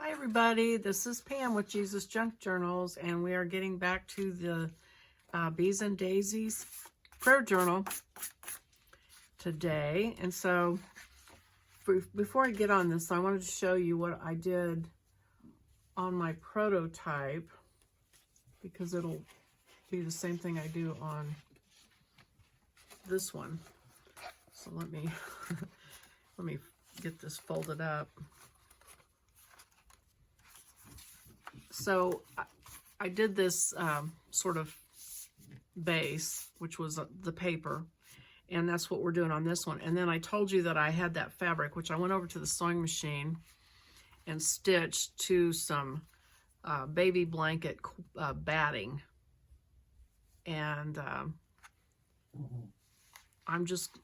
Hi everybody, this is Pam with Jesus Junk Journals, and we are getting back to the Bees and Daisies prayer journal today. And so before I get on this, I wanted to show you what I did on my prototype, because it'll be the same thing I do on this one. So let me let me get this folded up. So I did this sort of base, which was the paper, and that's what we're doing on this one. And then I told you that I had that fabric, which I went over to the sewing machine and stitched to some baby blanket batting. And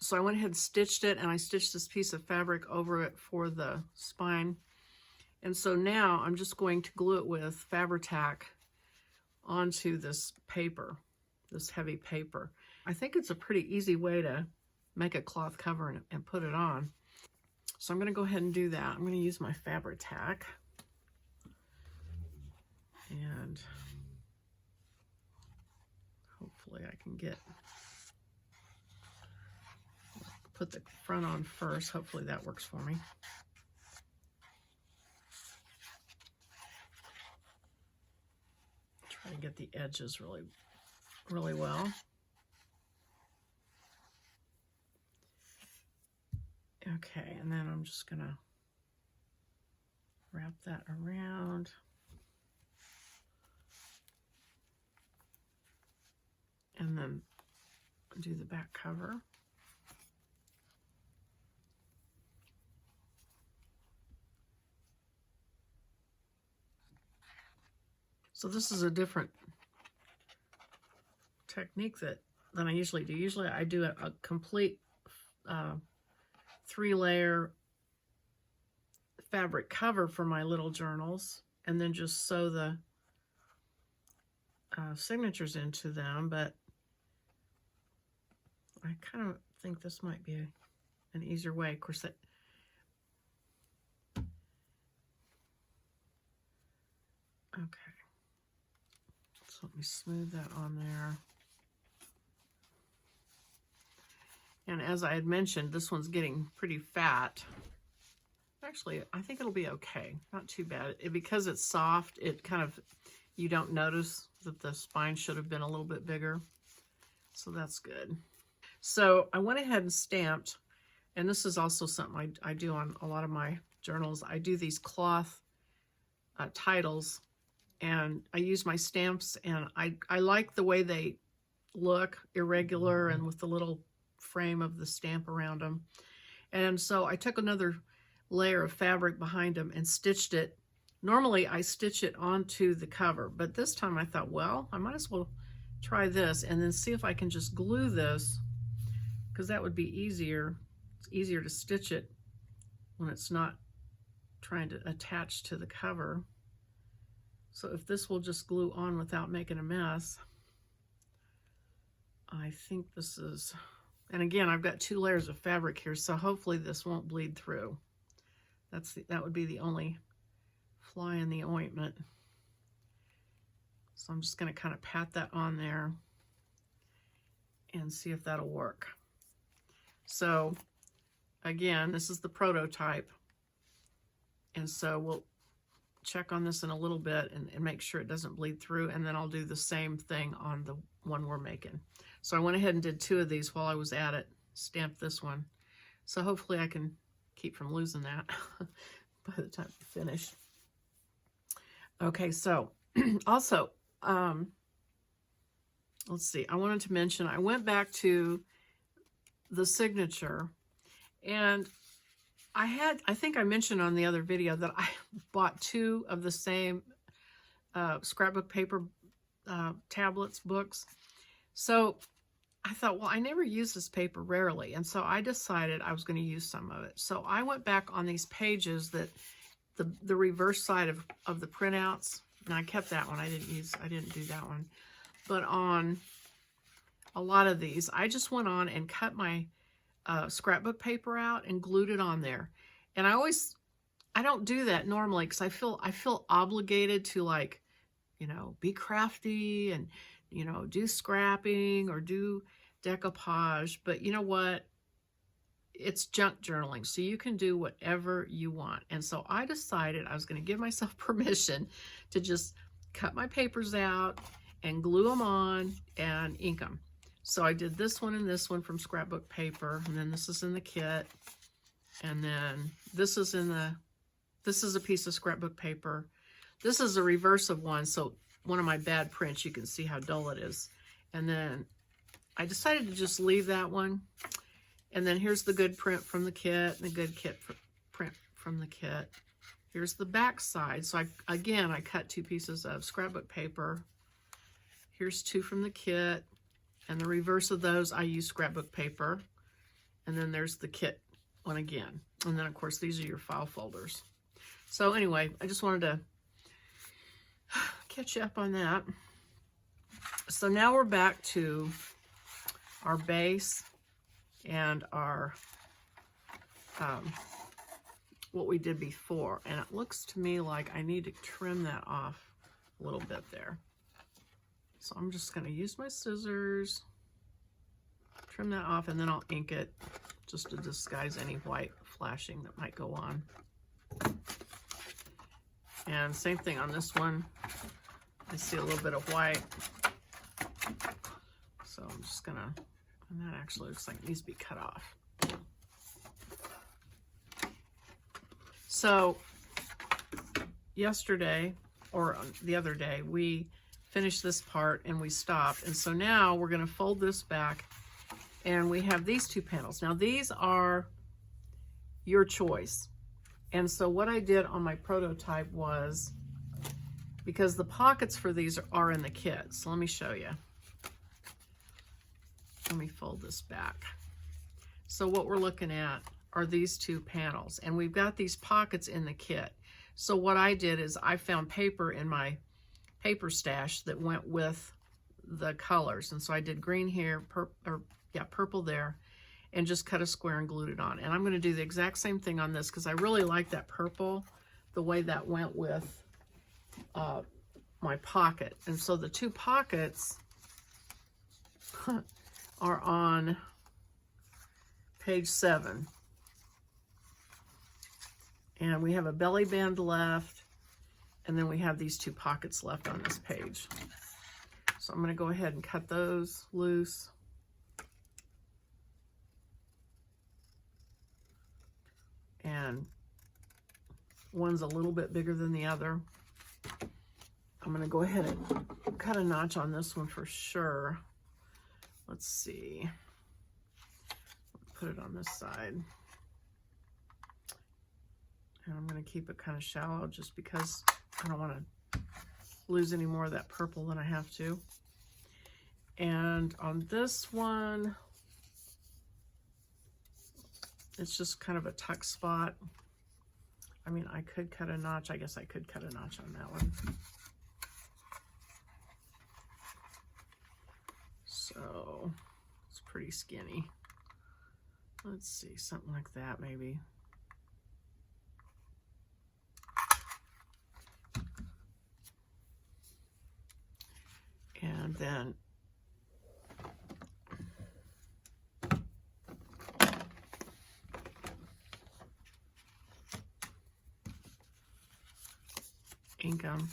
so I went ahead and stitched it, and I stitched this piece of fabric over it for the spine. And so now I'm just going to glue it with Fabri-Tac onto this paper, this heavy paper. I think it's a pretty easy way to make a cloth cover and put it on. So I'm going to go ahead and do that. I'm going to use my Fabri-Tac. And hopefully I can put the front on first. Hopefully that works for me. Try to get the edges really well. Okay, and then I'm just gonna wrap that around. And then do the back cover. So this is a different technique than I usually do. Usually I do a complete 3-layer fabric cover for my little journals, and then just sew the signatures into them. But I kind of think this might be an easier way. Of course, okay. So let me smooth that on there. And as I had mentioned, this one's getting pretty fat. Actually, I think it'll be okay. Not too bad. Because it's soft, it kind of, you don't notice that the spine should have been a little bit bigger. So that's good. So I went ahead and stamped, and this is also something I do on a lot of my journals. I do these cloth titles, and I use my stamps, and I like the way they look, irregular and with the little frame of the stamp around them. And so I took another layer of fabric behind them and stitched it. Normally I stitch it onto the cover, but this time I thought, well, I might as well try this and then see if I can just glue this, because that would be easier. It's easier to stitch it when it's not trying to attach to the cover. So if this will just glue on without making a mess, I think this is, and again, I've got 2 layers of fabric here, so hopefully this won't bleed through. That would be the only fly in the ointment. So I'm just going to kind of pat that on there and see if that'll work. So again, this is the prototype, and so we'll check on this in a little bit and make sure it doesn't bleed through, and then I'll do the same thing on the one we're making. So I went ahead and did 2 of these while I was at it, stamped this one. So hopefully I can keep from losing that by the time I finish. Okay, so also, let's see, I wanted to mention, I went back to the signature, and I think I mentioned on the other video that I bought 2 of the same scrapbook paper tablets, books. So I thought, well, I never use this paper, rarely, and so I decided I was going to use some of it. So I went back on these pages that the reverse side of the printouts, and I kept that one. I didn't do that one. But on a lot of these, I just went on and cut my scrapbook paper out and glued it on there. And I always I don't do that normally because I feel obligated to, like, you know, be crafty and, you know, do scrapping or do decoupage. But you know what? It's junk journaling, so you can do whatever you want. And so I decided I was going to give myself permission to just cut my papers out and glue them on and ink them. So I did this one and this one from scrapbook paper, and then this is in the kit, and then this is a piece of scrapbook paper. This is a reverse of one, so one of my bad prints, you can see how dull it is. And then I decided to just leave that one. And then here's the good print from the kit, and the good print from the kit. Here's the back side. So I cut 2 pieces of scrapbook paper. Here's 2 from the kit, and the reverse of those, I use scrapbook paper. And then there's the kit one again. And then, of course, these are your file folders. So anyway, I just wanted to catch you up on that. So now we're back to our base and our what we did before, and it looks to me like I need to trim that off a little bit there. So I'm just going to use my scissors, trim that off, and then I'll ink it just to disguise any white flashing that might go on. And same thing on this one. I see a little bit of white, so I'm just gonna, and that actually looks like it needs to be cut off. So yesterday, or the other day, we finished this part and we stopped. And so now we're gonna fold this back, and we have these 2 panels. Now these are your choice. And so what I did on my prototype was, because the pockets for these are in the kit. So let me show you. Let me fold this back. So what we're looking at are these 2 panels, and we've got these pockets in the kit. So what I did is I found paper in my paper stash that went with the colors. And so I did green here, purple there, and just cut a square and glued it on. And I'm going to do the exact same thing on this because I really like that purple, the way that went with my pocket. And so the 2 pockets are on page 7. And we have a belly band left, and then we have these 2 pockets left on this page. So I'm going to go ahead and cut those loose. And one's a little bit bigger than the other. I'm going to go ahead and cut a notch on this one for sure. Let's see. Put it on this side. And I'm going to keep it kind of shallow just because I don't want to lose any more of that purple than I have to. And on this one, it's just kind of a tuck spot. I mean, I could cut a notch. I guess I could cut a notch on that one. So it's pretty skinny. Let's see, something like that maybe. And then ink them.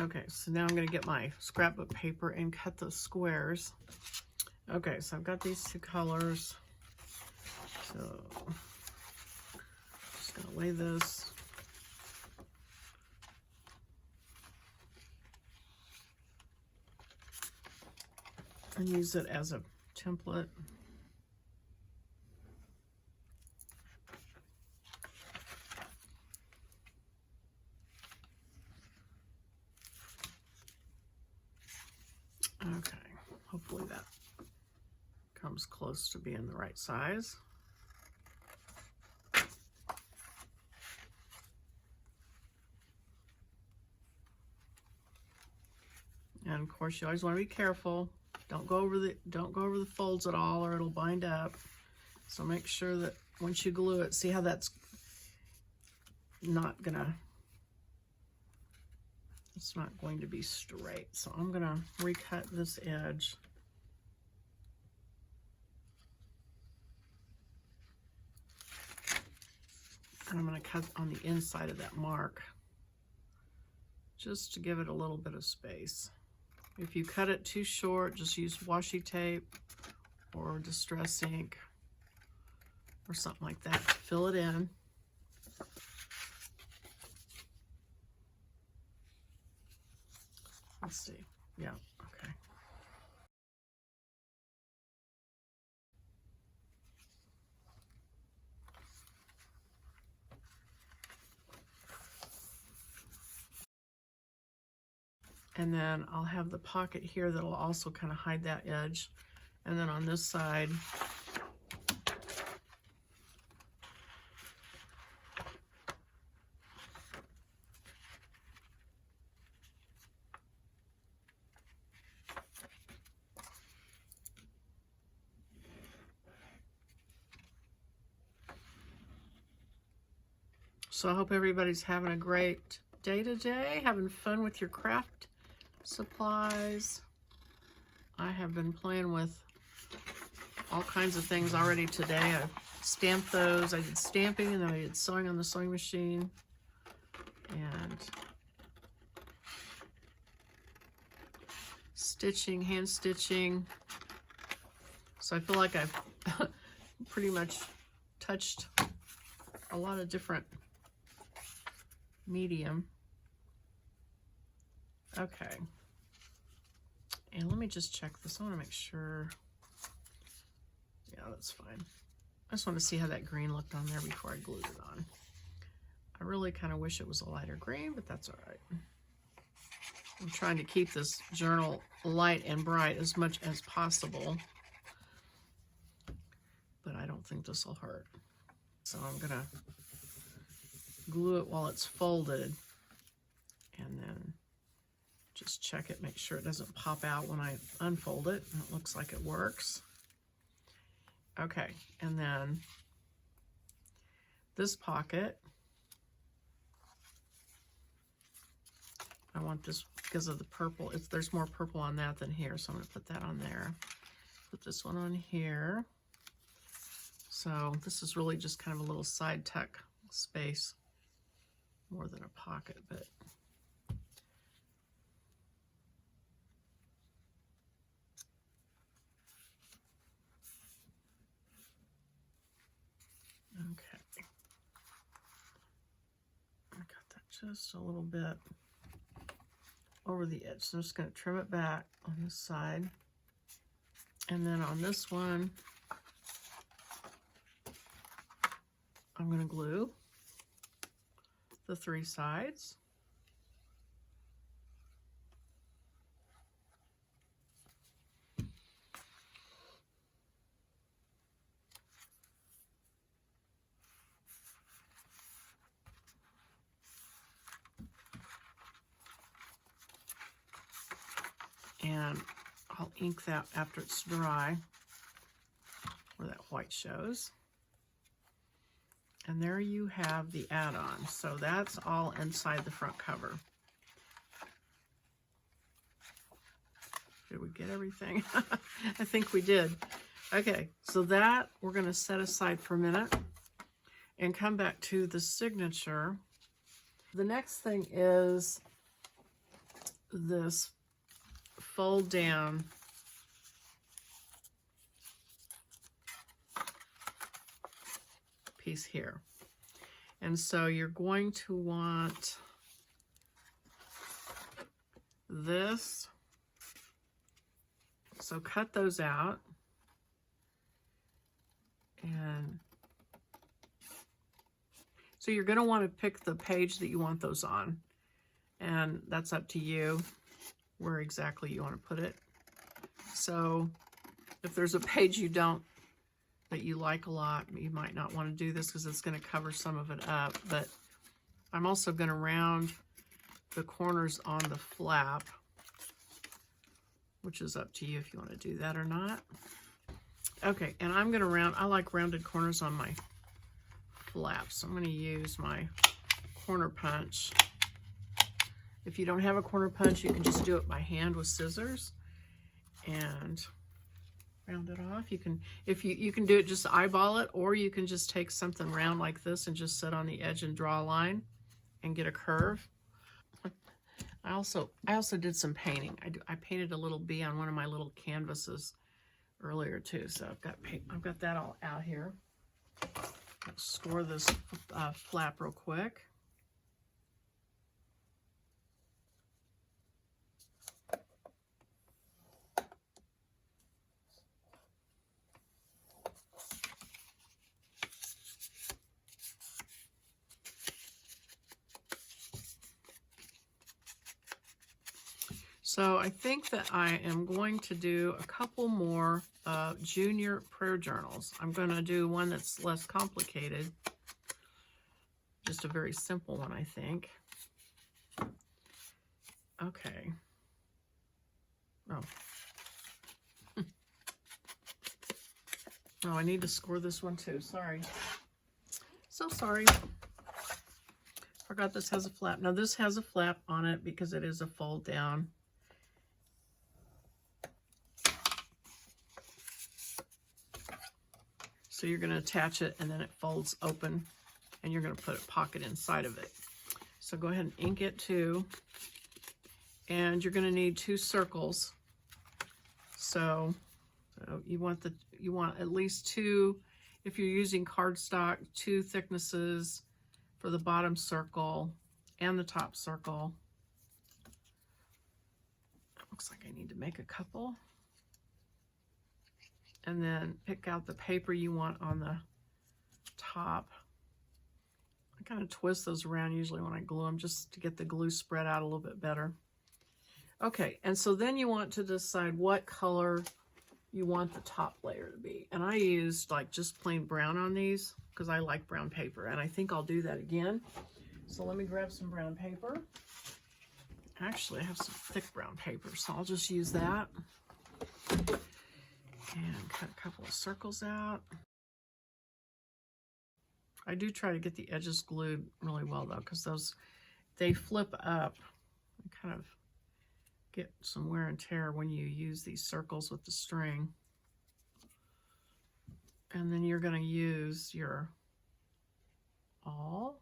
Okay, so now I'm going to get my scrapbook paper and cut those squares. Okay, so I've got these 2 colors. So just going to lay this. And use it as a template. Okay, hopefully that comes close to being the right size. And of course, you always want to be careful. Don't go over the folds at all, or it'll bind up. So make sure that once you glue it, see how that's not gonna. It's not going to be straight. So I'm gonna recut this edge. And I'm gonna cut on the inside of that mark, just to give it a little bit of space. If you cut it too short, just use washi tape or distress ink or something like that to fill it in. Let's see. Yeah, okay. And then I'll have the pocket here that'll also kind of hide that edge. And then on this side, so I hope everybody's having a great day today, having fun with your craft supplies. I have been playing with all kinds of things already today. I stamped those. I did stamping, and then I did sewing on the sewing machine. And stitching, hand stitching. So I feel like I've pretty much touched a lot of different medium. Okay. And let me just check this. I want to make sure. Yeah, that's fine. I just want to see how that green looked on there before I glued it on. I really kind of wish it was a lighter green, but that's all right. I'm trying to keep this journal light and bright as much as possible, but I don't think this will hurt. So I'm gonna glue it while it's folded, and then just check it, make sure it doesn't pop out when I unfold it. And it looks like it works. Okay, and then this pocket, I want this because of the purple. There's more purple on that than here, so I'm gonna put that on there. Put this one on here. So this is really just kind of a little side tuck space, more than a pocket, but okay. I got that just a little bit over the edge. So I'm just going to trim it back on this side. And then on this one, I'm going to glue the 3 sides. And I'll ink that after it's dry, where that white shows. And there you have the add-on. So that's all inside the front cover. Did we get everything? I think we did. Okay, so that we're going to set aside for a minute and come back to the signature. The next thing is this fold down piece here. And so you're going to want this. So cut those out. And so you're going to want to pick the page that you want those on. And that's up to you where exactly you want to put it. So if there's a page that you like a lot, you might not want to do this because it's going to cover some of it up. But I'm also going to round the corners on the flap, which is up to you if you want to do that or not. Okay, and I'm going to I like rounded corners on my flaps. So I'm going to use my corner punch. If you don't have a corner punch, you can just do it by hand with scissors and round it off. You can, if you can do it, just eyeball it, or you can just take something round like this and just sit on the edge and draw a line and get a curve. I also did some painting. I painted a little bee on one of my little canvases earlier too. So I've got that all out here. Let's score this flap real quick. So I think that I am going to do a couple more junior prayer journals. I'm going to do one that's less complicated. Just a very simple one, I think. Okay. Oh. Oh, I need to score this one too. Sorry. So sorry. Forgot this has a flap. Now this has a flap on it because it is a fold down. So you're going to attach it and then it folds open and you're going to put a pocket inside of it. So go ahead and ink it too. And you're going to need 2 circles. So you want at least 2, if you're using cardstock, 2 thicknesses for the bottom circle and the top circle. Looks like I need to make a couple. And then pick out the paper you want on the top. I kind of twist those around usually when I glue them just to get the glue spread out a little bit better. Okay, and so then you want to decide what color you want the top layer to be. And I used like just plain brown on these because I like brown paper, and I think I'll do that again. So let me grab some brown paper. Actually, I have some thick brown paper, so I'll just use that. And cut a couple of circles out. I do try to get the edges glued really well though, because they flip up and kind of get some wear and tear when you use these circles with the string. And then you're going to use your awl.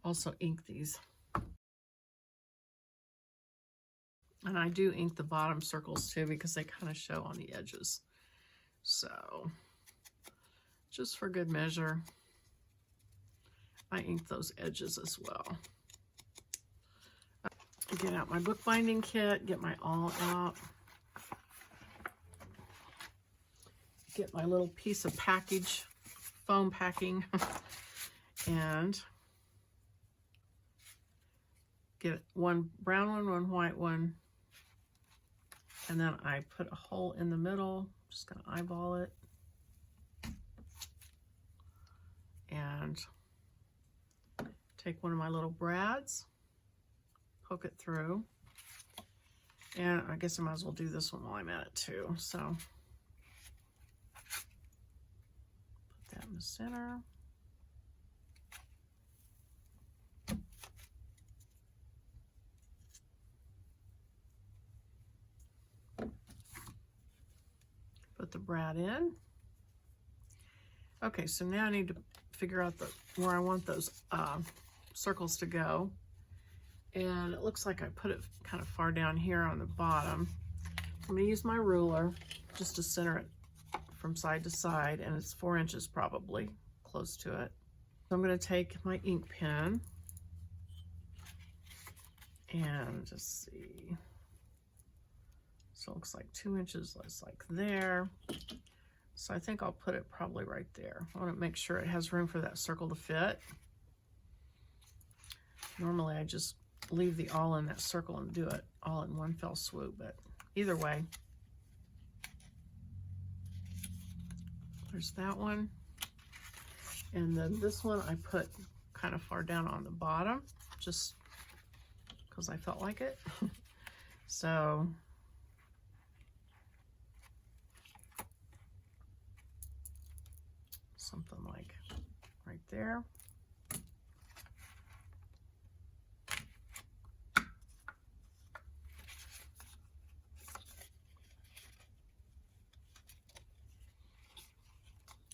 Also ink these. And I do ink the bottom circles too because they kind of show on the edges. So just for good measure, I ink those edges as well. Get out my bookbinding kit, get my awl out. Get my little piece of package, foam packing, and get one brown one, one white one. And then I put a hole in the middle, just gonna eyeball it. And take one of my little brads, poke it through. And I guess I might as well do this one while I'm at it too. So put that in the center. Put the brad in. Okay, so now I need to figure out where I want those circles to go. And it looks like I put it kind of far down here on the bottom. I'm going to use my ruler just to center it from side to side, and it's 4 inches probably, close to it. So I'm going to take my ink pen and just see. So it looks like 2 inches, less like there. So I think I'll put it probably right there. I want to make sure it has room for that circle to fit. Normally I just leave the awl in that circle and do it all in one fell swoop, but either way. There's that one. And then this one I put kind of far down on the bottom, just because I felt like it. So something like right there.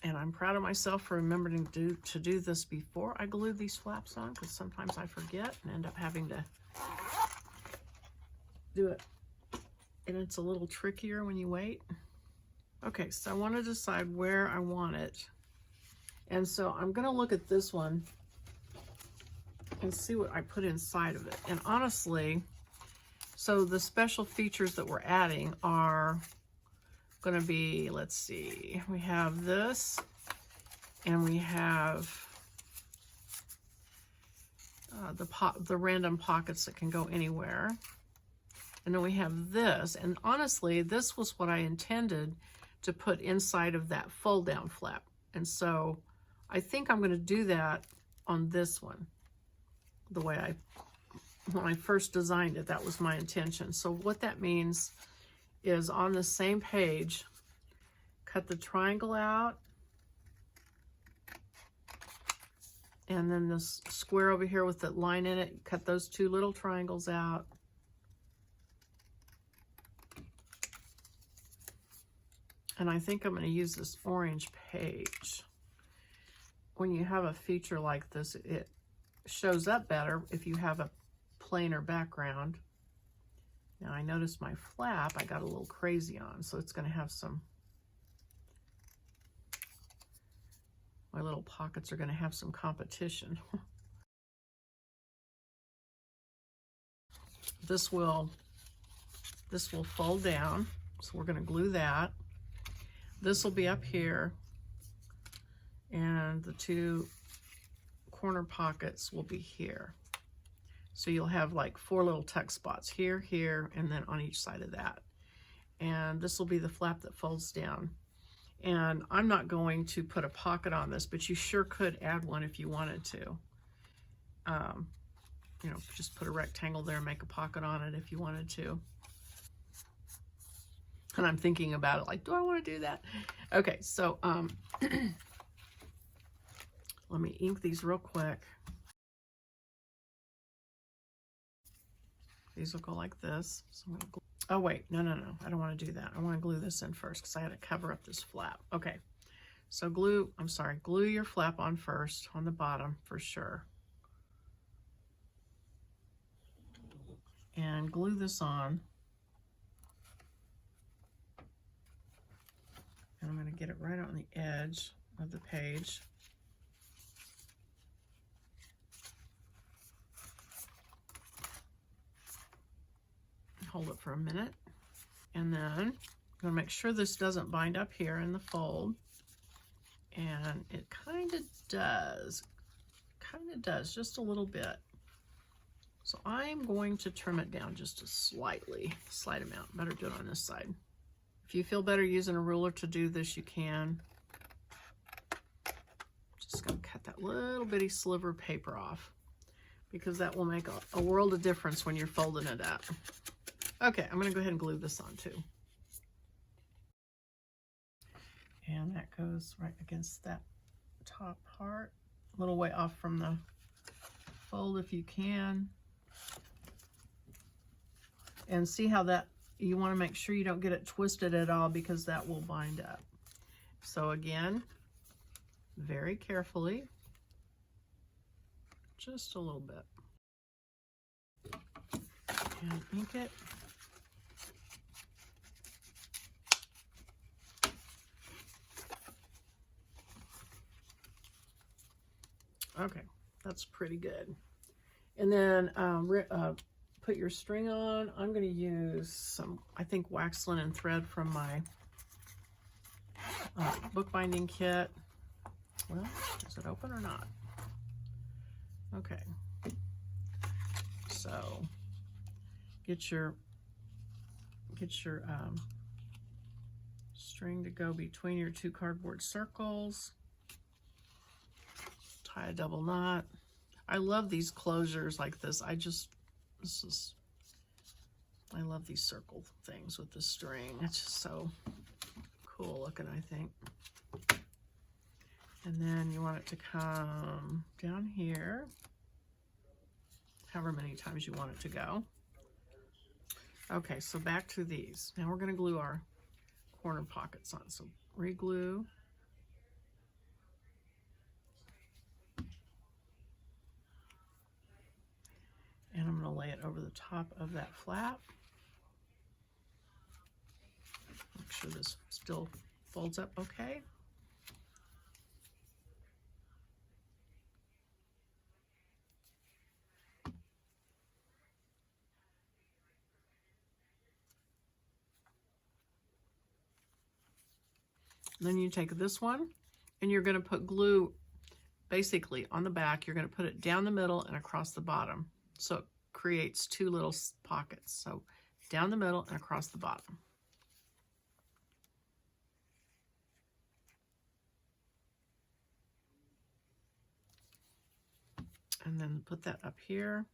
And I'm proud of myself for remembering to do this before I glue these flaps on, because sometimes I forget and end up having to do it. And it's a little trickier when you wait. Okay, so I want to decide where I want it. And so I'm going to look at this one and see what I put inside of it. And honestly, so the special features that we're adding are going to be, let's see, we have this, and we have the random pockets that can go anywhere. And then we have this, and honestly, this was what I intended to put inside of that fold down flap. And so I think I'm going to do that on this one, the way when I first designed it, that was my intention. So what that means is on the same page, cut the triangle out, and then this square over here with that line in it, cut those two little triangles out. And I think I'm going to use this orange page. When you have a feature like this, it shows up better if you have a plainer background. Now I noticed my flap, I got a little crazy on, so it's going to have some, my little pockets are going to have some competition. This will fold down, so we're going to glue that. This will be up here, and the two corner pockets will be here. So you'll have like 4 little tuck spots here, here, and then on each side of that. And this will be the flap that folds down. And I'm not going to put a pocket on this, but you sure could add one if you wanted to. You know, just put a rectangle there and make a pocket on it if you wanted to. And I'm thinking about it like, do I want to do that? Okay, so let me ink these real quick. These will go like this. So I'm gonna oh wait, no, I don't want to do that. I want to glue this in first because I had to cover up this flap. Okay, so glue your flap on first on the bottom for sure. And glue this on. And I'm going to get it right on the edge of the page. Hold it for a minute, and then I'm going to make sure this doesn't bind up here in the fold, and it kind of does just a little bit. So I'm going to trim it down just a slight amount. Better do it on this side. If you feel better using a ruler to do this, you can. Just going to cut that little bitty sliver of paper off, because that will make a world of difference when you're folding it up. Okay, I'm going to go ahead and glue this on too. And that goes right against that top part, a little way off from the fold if you can. And see how that, you want to make sure you don't get it twisted at all, because that will bind up. So again, very carefully, just a little bit. And ink it. Okay, that's pretty good. And then put your string on. I'm going to use some, I think, wax linen thread from my bookbinding kit. Well, is it open or not? Okay. So get your string to go between your two cardboard circles. Tie a double knot. I love these closures like this. I love these circle things with the string. It's just so cool looking, I think. And then you want it to come down here, however many times you want it to go. Okay, so back to these. Now we're going to glue our corner pockets on. So re-glue. And I'm going to lay it over the top of that flap. Make sure this still folds up okay. Then you take this one and you're going to put glue basically on the back. You're going to put it down the middle and across the bottom. So it creates two little pockets. So down the middle and across the bottom. And then put that up here.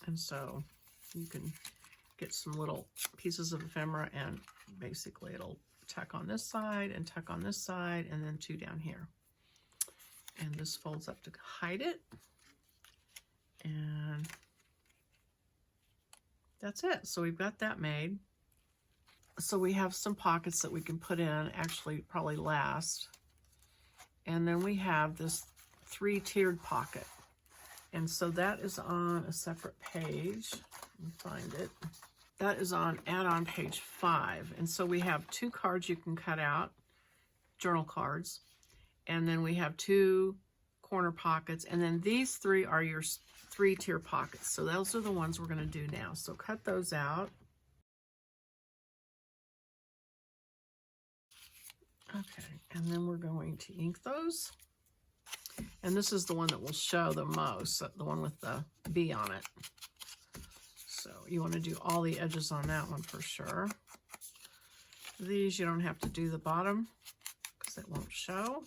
And so you can get some little pieces of ephemera and basically it'll tuck on this side and tuck on this side and then two down here. And this folds up to hide it. And that's it. So we've got that made. So we have some pockets that we can put in, actually probably last. And then we have this 3-tiered pocket. And so that is on a separate page. Let me find it. That is on add-on page 5. And so we have 2 cards you can cut out, journal cards. And then we have 2 corner pockets. And then these 3 are your 3-tier pockets. So those are the ones we're going to do now. So cut those out. Okay, and then we're going to ink those. And this is the one that will show the most, the one with the B on it. So you want to do all the edges on that one for sure. These you don't have to do the bottom because it won't show.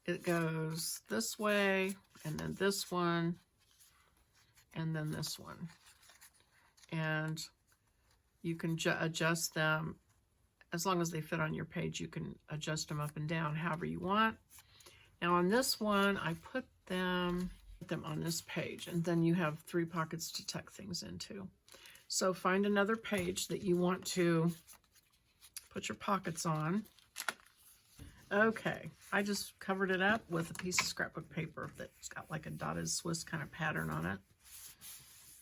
It goes this way, and then this one, and then this one. And you can adjust them as long as they fit on your page. You can adjust them up and down however you want. Now on this one, I put them on this page, and then you have 3 pockets to tuck things into. So find another page that you want to put your pockets on. Okay, I just covered it up with a piece of scrapbook paper that's got like a dotted Swiss kind of pattern on it.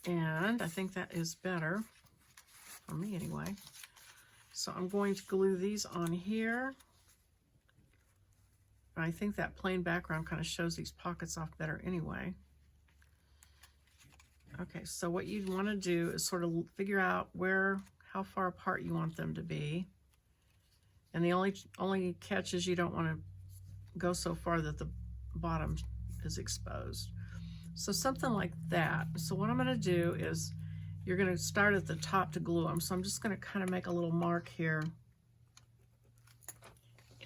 And I think that is better, for me anyway. So I'm going to glue these on here. I think that plain background kind of shows these pockets off better anyway. Okay, so what you'd want to do is sort of figure out how far apart you want them to be. And the only catch is you don't want to go so far that the bottom is exposed. So something like that. So what I'm going to do is you're going to start at the top to glue them. So I'm just going to kind of make a little mark here.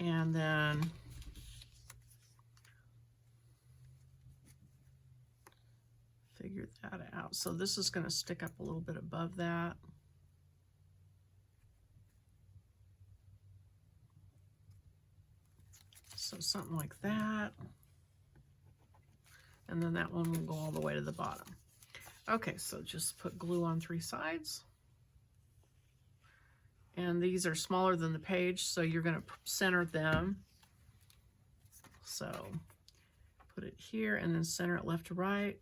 And then figure that out. So this is going to stick up a little bit above that. So something like that. And then that one will go all the way to the bottom. Okay, so just put glue on 3 sides. And these are smaller than the page, so you're going to center them. So put it here and then center it left to right.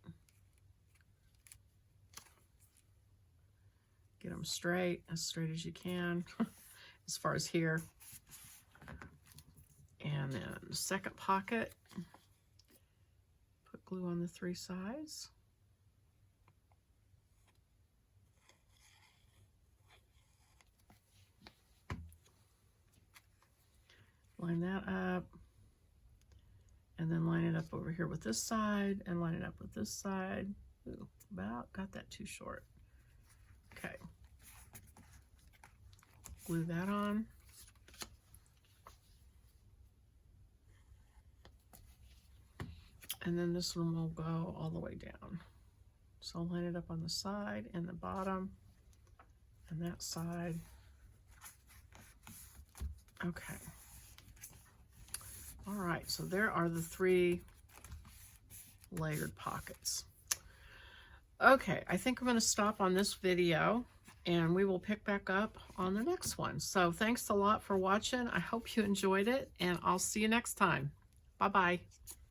Get them straight as you can, as far as here. And then the second pocket, put glue on the 3 sides. line that up, and then line it up over here with this side, and line it up with this side. Ooh, about got that too short. Okay. Glue that on. And then this one will go all the way down. So I'll line it up on the side and the bottom and that side. Okay. All right, so there are the 3 layered pockets. Okay, I think I'm going to stop on this video and we will pick back up on the next one. So thanks a lot for watching. I hope you enjoyed it, and I'll see you next time. Bye-bye.